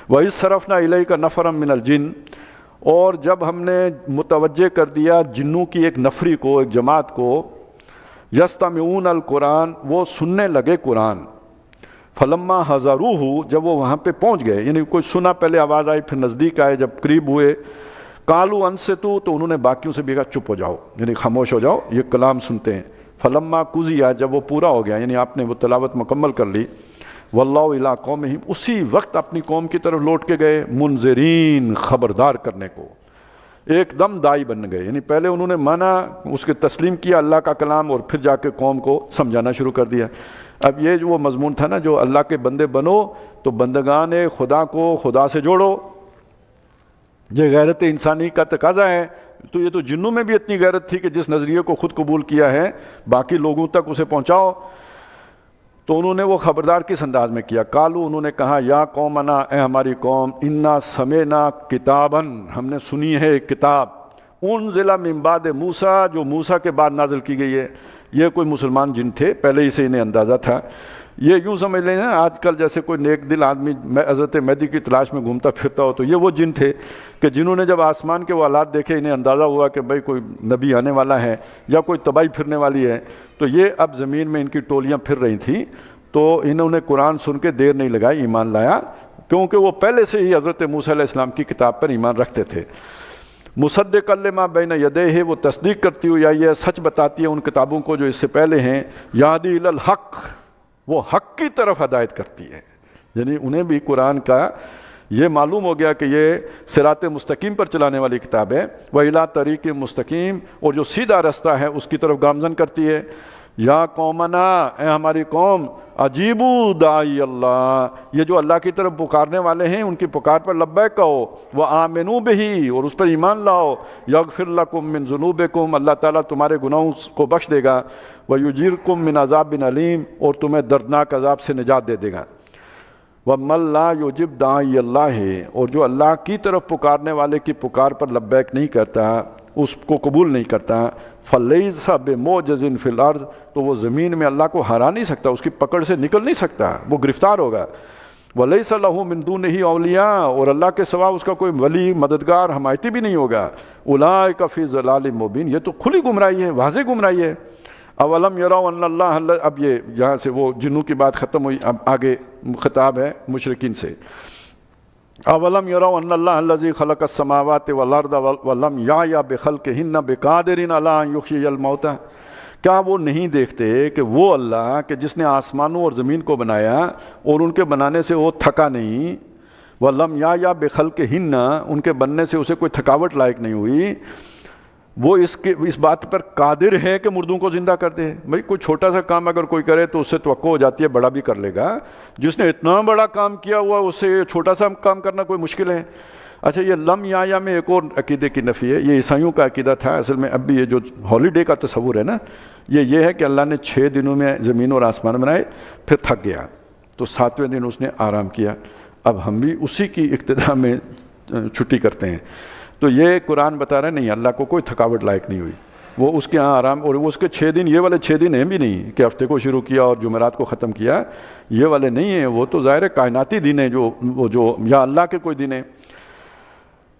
وَإِذْ صَرَفْنَا إِلَيْكَ نَفَرًا مِّنَ الْجِنِّ، اور جب ہم نے متوجہ کر دیا جنوں کی ایک نفری کو، ایک جماعت کو، يَسْتَمِعُونَ الْقُرْآنَ، وہ سننے لگے قرآن۔ فلما حضروہ، جب وہ وہاں پہ پہنچ گئے، یعنی کوئی سنا، پہلے آواز آئی، پھر نزدیک آئے، جب قریب ہوئے، قالوا انصتوا، تو انہوں نے باقیوں سے بھی کہا چپ ہو جاؤ، یعنی خاموش ہو جاؤ، یہ کلام سنتے ہیں۔ فلما قضی، جب وہ پورا ہو گیا، یعنی آپ نے وہ تلاوت مکمل کر لی، واللہ الی قومہم، اسی وقت اپنی قوم کی طرف لوٹ کے گئے، منذرین، خبردار کرنے کو، ایک دم دائی بن گئے، یعنی پہلے انہوں نے مانا، اس کے تسلیم کیا اللہ کا کلام، اور پھر جا کے قوم کو سمجھانا شروع کر دیا۔ اب یہ جو وہ مضمون تھا نا، جو اللہ کے بندے بنو تو بندگان خدا کو خدا سے جوڑو، یہ غیرت انسانی کا تقاضا ہے۔ تو یہ تو جنوں میں بھی اتنی غیرت تھی کہ جس نظریے کو خود قبول کیا ہے باقی لوگوں تک اسے پہنچاؤ، تو انہوں نے وہ خبردار کس انداز میں کیا؟ قالو، انہوں نے کہا، یا قومنا، اے ہماری قوم، انا سمعنا کتاباً، ہم نے سنی ہے ایک کتاب، انزل من بعد موسیٰ، جو موسیٰ کے بعد نازل کی گئی ہے۔ یہ کوئی مسلمان جن تھے، پہلے ہی سے انہیں اندازہ تھا۔ یہ یوں سمجھ لیں نا، آج کل جیسے کوئی نیک دل آدمی حضرت مہدی کی تلاش میں گھومتا پھرتا ہو، تو یہ وہ جن تھے کہ جنہوں نے جب آسمان کے وہ حالات دیکھے، انہیں اندازہ ہوا کہ بھئی کوئی نبی آنے والا ہے یا کوئی تباہی پھرنے والی ہے، تو یہ اب زمین میں ان کی ٹولیاں پھر رہی تھیں، تو انہوں نے قرآن سن کے دیر نہیں لگائی، ایمان لایا، کیونکہ وہ پہلے سے ہی حضرت موسیٰ علیہ السلام کی کتاب پر ایمان رکھتے تھے۔ مصدق لما بین یدیہ، وہ تصدیق کرتی ہوئی آئی ہے، سچ بتاتی ہے ان کتابوں کو جو اس سے پہلے ہیں۔ یہدی الی الحق، وہ حق کی طرف ہدایت کرتی ہے، یعنی انہیں بھی قرآن کا یہ معلوم ہو گیا کہ یہ صراط مستقیم پر چلانے والی کتاب ہے۔ وَإِلَىٰ طَرِيقٍ مستقیم، اور جو سیدھا رستہ ہے اس کی طرف گامزن کرتی ہے۔ یا قومنا، اے ہماری قوم، عجیبو داعی اللہ، یہ جو اللہ کی طرف پکارنے والے ہیں ان کی پکار پر لبیک کہو، وآمنوا بہ، اور اس پر ایمان لاؤ، یغفر لکم من ذنوبکم، اللہ تعالیٰ تمہارے گناہوں کو بخش دے گا، ویجیرکم من عذاب علیم، اور تمہیں دردناک عذاب سے نجات دے دے گا۔ وَمَن لَا يُجِبْ دَاعِيَ اللَّهِ، اور جو اللہ کی طرف پکارنے والے کی پکار پر لبیک نہیں کرتا، اس کو قبول نہیں کرتا، فَلَيْسَ بِمُعْجِزٍ فِي الْأَرْضِ، تو وہ زمین میں اللہ کو ہرا نہیں سکتا، اس کی پکڑ سے نکل نہیں سکتا، وہ گرفتار ہوگا۔ وَلَيْسَ لَهُ مِن دُونِهِ أَوْلِيَاءُ، اور اللہ کے سوا اس کا کوئی ولی، مددگار، حمایتی بھی نہیں ہوگا۔ أُولَٰئِكَ فِي ضَلَالٍ مُبِينٍ، یہ تو کھلی گمراہی ہے، واضح گمراہی ہے۔ اولم یروا ان اللہ، اب یہ یہاں سے وہ جنوں کی بات ختم ہوئی، اب آگے خطاب ہے مشرکین سے۔ اولم یروا ان اللہ الذی خلق السماوات والارض ولم یعی بخلقہن بقادر علی ان یحیی الموتى، کیا وہ نہیں دیکھتے کہ وہ اللہ کہ جس نے آسمانوں اور زمین کو بنایا اور ان کے بنانے سے وہ تھکا نہیں، ولم یعی بخلقہن، ان کے بننے سے اسے کوئی تھکاوٹ لائق نہیں ہوئی، وہ اس بات پر قادر ہے کہ مردوں کو زندہ کر دے۔ بھئی کوئی چھوٹا سا کام اگر کوئی کرے تو اس سے توقع ہو جاتی ہے بڑا بھی کر لے گا، جس نے اتنا بڑا کام کیا ہوا اس سے چھوٹا سا کام کرنا کوئی مشکل ہے۔ اچھا، یہ لم یا میں ایک اور عقیدے کی نفی ہے، یہ عیسائیوں کا عقیدہ تھا اصل میں۔ اب بھی یہ جو ہالیڈے کا تصور ہے نا، یہ ہے کہ اللہ نے 6 دنوں میں زمین اور آسمان بنائے، پھر تھک گیا تو 7ویں دن اس نے آرام کیا۔ اب ہم بھی اسی کی اقتدا میں چھٹی کرتے ہیں، تو یہ قرآن بتا رہا ہے نہیں، اللہ کو کوئی تھکاوٹ لائق نہیں ہوئی، وہ اس کے ہاں آرام، اور وہ اس کے 6 دن، یہ والے 6 دن ہیں بھی نہیں کہ ہفتے کو شروع کیا اور جمعرات کو ختم کیا، یہ والے نہیں ہیں، وہ تو ظاہر ہے کائناتی دن ہیں، جو یا اللہ کے کوئی دن ہیں۔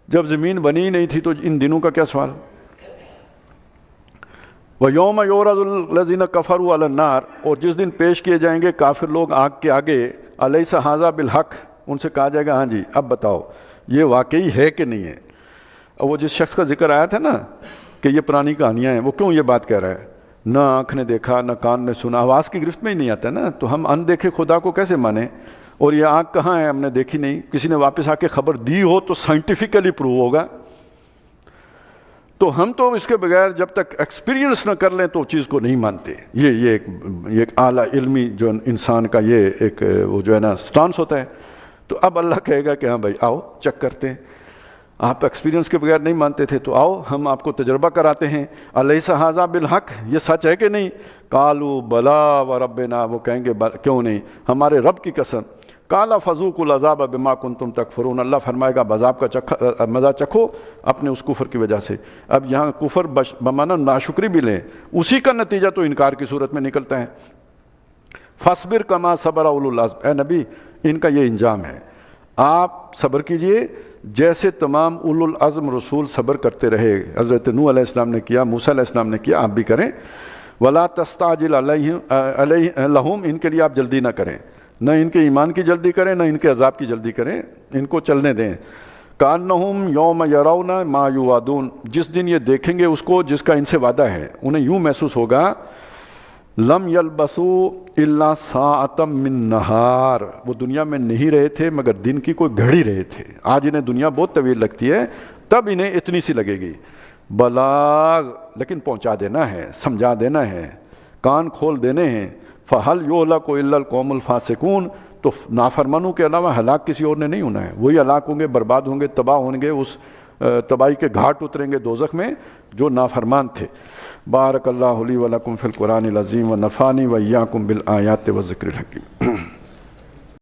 جب زمین بنی ہی نہیں تھی تو ان دنوں کا کیا سوال؟ وَيَوْمَ يُعْرَضُ الَّذِينَ كَفَرُوا عَلَى النَّارِ، اور جس دن پیش کیے جائیں گے کافر لوگ آگ کے آگے، أَلَيْسَ هَذَا بِالْحَقِّ، ان سے کہا جائے گا ہاں جی اب بتاؤ یہ واقعی ہے کہ نہیں ہے۔ اور وہ جس شخص کا ذکر آیا تھا نا کہ یہ پرانی کہانیاں ہیں، وہ کیوں یہ بات کہہ رہا ہے؟ نہ آنکھ نے دیکھا نہ کان نے سنا، آواز کی گرفت میں ہی نہیں آتا نا، تو ہم ان دیکھے خدا کو کیسے مانیں؟ اور یہ آنکھ کہاں ہے؟ ہم نے دیکھی نہیں، کسی نے واپس آ کے خبر دی ہو تو سائنٹیفیکلی پروو ہوگا، تو ہم تو اس کے بغیر جب تک ایکسپیرینس نہ کر لیں تو چیز کو نہیں مانتے۔ یہ ایک اعلیٰ علمی جو انسان کا یہ ایک وہ جو ہے نا سٹانس ہوتا ہے۔ تو اب اللہ کہے گا کہ ہاں بھائی آؤ چیک کرتے ہیں، آپ ایکسپیرینس کے بغیر نہیں مانتے تھے تو آؤ ہم آپ کو تجربہ کراتے ہیں، الیس ھذا بالحق، یہ سچ ہے کہ نہیں؟ قالوا بلا وربنا، وہ کہیں گے کیوں نہیں، ہمارے رب کی قسم۔ قال فذوقوا العذاب بما کنتم تکفرون، اللہ فرمائے گا عذاب کا مزہ چکھو اپنے اس کفر کی وجہ سے۔ اب یہاں کفر بمعنی ناشکری بھی لیں، اسی کا نتیجہ تو انکار کی صورت میں نکلتا ہے۔ فاصبر کما صبر اولو العزم، اے نبی ان کا یہ انجام ہے، آپ صبر کیجئے جیسے تمام اولو العزم رسول صبر کرتے رہے، حضرت نوح علیہ السلام نے کیا، موسیٰ علیہ السلام نے کیا، آپ بھی کریں۔ ولا تستعجل لہم، ان کے لیے آپ جلدی نہ کریں، نہ ان کے ایمان کی جلدی کریں نہ ان کے عذاب کی جلدی کریں، ان کو چلنے دیں۔ کانہم یوم یرون ما یوعدون، جس دن یہ دیکھیں گے اس کو جس کا ان سے وعدہ ہے، انہیں یوں محسوس ہوگا لم یلبسوا الا ساعۃ من نہار، وہ دنیا میں نہیں رہے تھے مگر دن کی کوئی گھڑی رہے تھے۔ آج انہیں دنیا بہت طویل لگتی ہے، تب انہیں اتنی سی لگے گی۔ بلاغ، لیکن پہنچا دینا ہے، سمجھا دینا ہے، کان کھول دینے ہیں۔ فہل یہلک الا القوم الفاسقون، تو نافرمانوں کے علاوہ ہلاک کسی اور نے نہیں ہونا ہے، وہی ہلاک ہوں گے، برباد ہوں گے، تباہ ہوں گے، اس تباہی کے گھاٹ اتریں گے دوزخ میں جو نافرمان تھے۔ بارک اللہ لی و لکم فی القرآن العظیم و نفعنی و ایاکم بالآیات و ذکر الحکیم۔